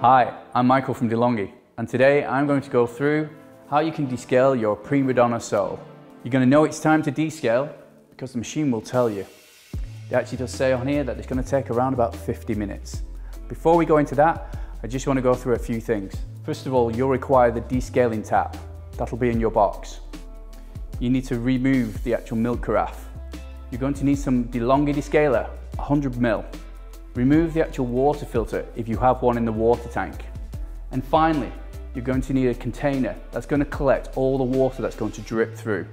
Hi, I'm Michael from DeLonghi, and today I'm going to go through how you can descale your PrimaDonna Soul. You're going to know it's time to descale because the machine will tell you. It actually does say on here that it's going to take around about 50 minutes. Before we go into that, I just want to go through a few things. First of all, you'll require the descaling tap. That'll be in your box. You need to remove the actual milk carafe. You're going to need some DeLonghi descaler, 100 ml. Remove the actual water filter if you have one in the water tank. And finally, you're going to need a container that's going to collect all the water that's going to drip through.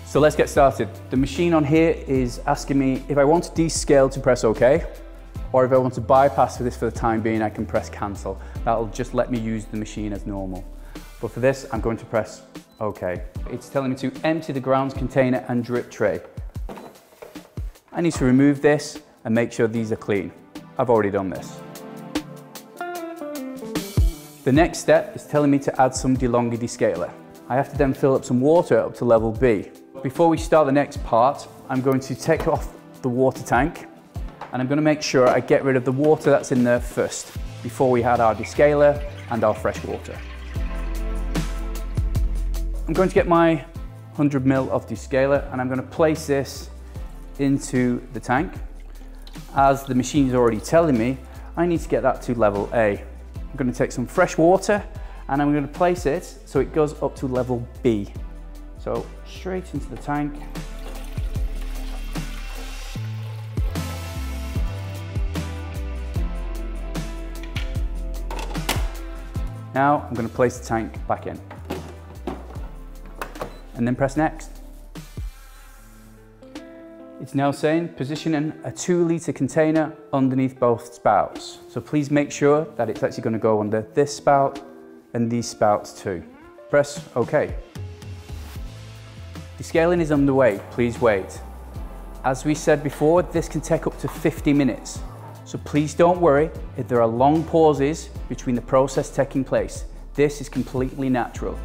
So let's get started. The machine on here is asking me if I want to descale to press OK, or if I want to bypass this for the time being, I can press cancel. That'll just let me use the machine as normal. But for this, I'm going to press OK. It's telling me to empty the grounds container and drip tray. I need to remove this and make sure these are clean. I've already done this. The next step is telling me to add some DeLonghi descaler. I have to then fill up some water up to level B. Before we start the next part, I'm going to take off the water tank and I'm going to make sure I get rid of the water that's in there first before we add our descaler and our fresh water. I'm going to get my 100 ml of descaler and I'm going to place this into the tank. As the machine is already telling me, I need to get that to level A. I'm going to take some fresh water and I'm going to place it so it goes up to level B. So straight into the tank. Now I'm going to place the tank back in and then press next. It's now saying position a 2 litre container underneath both spouts. So please make sure that it's actually going to go under this spout and these spouts too. Press OK. Descaling is underway, please wait. As we said before, this can take up to 50 minutes. So please don't worry if there are long pauses between the process taking place. This is completely natural.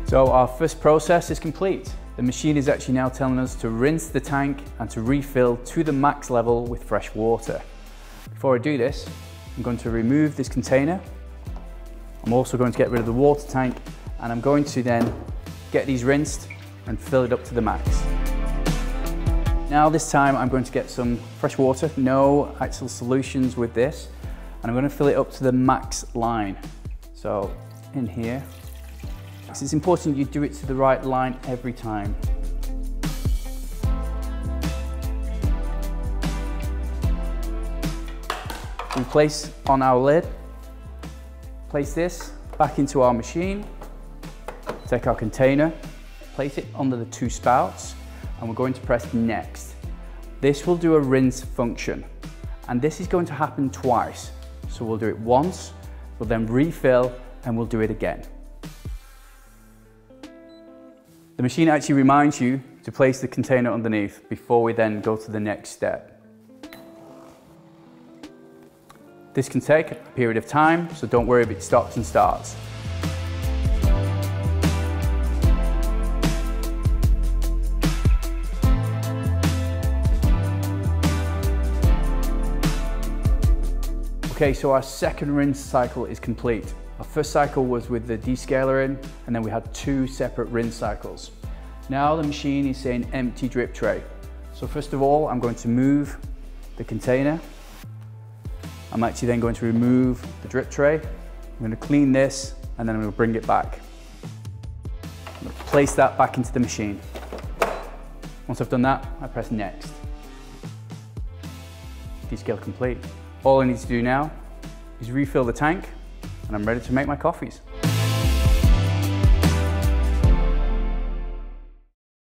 So our first process is complete. The machine is actually now telling us to rinse the tank and to refill to the max level with fresh water. Before I do this, I'm going to remove this container. I'm also going to get rid of the water tank and I'm going to then get these rinsed and fill it up to the max. Now this time I'm going to get some fresh water, no actual solutions with this, and I'm going to fill it up to the max line. So in here. It's important you do it to the right line every time. We place on our lid, place this back into our machine, take our container, place it under the 2 spouts, and we're going to press next. This will do a rinse function, and this is going to happen twice. So we'll do it once, we'll then refill, and we'll do it again. The machine actually reminds you to place the container underneath before we then go to the next step. This can take a period of time, so don't worry if it stops and starts. Okay, so our second rinse cycle is complete. Our first cycle was with the descaler in, and then we had 2 separate rinse cycles. Now the machine is saying empty drip tray. So first of all, I'm going to move the container. I'm actually then going to remove the drip tray. I'm going to clean this, and then I'm going to bring it back. I'm going to place that back into the machine. Once I've done that, I press next. Descale complete. All I need to do now is refill the tank, and I'm ready to make my coffees.